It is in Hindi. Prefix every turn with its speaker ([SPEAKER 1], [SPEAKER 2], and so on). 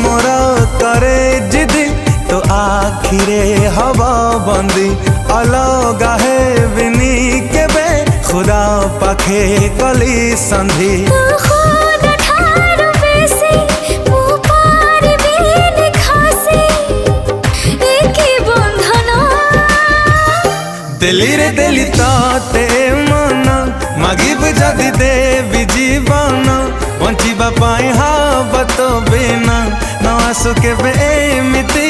[SPEAKER 1] मोर करे जिदी तो आखिरे हवा बंदी अलगा है बिनी केबे खुदा पाखे कली संधि दिली रे दिली ताते मन मागिब जदि देवी जीवन बंचिबा पाई हाबत बिना न आसु केबे एमिति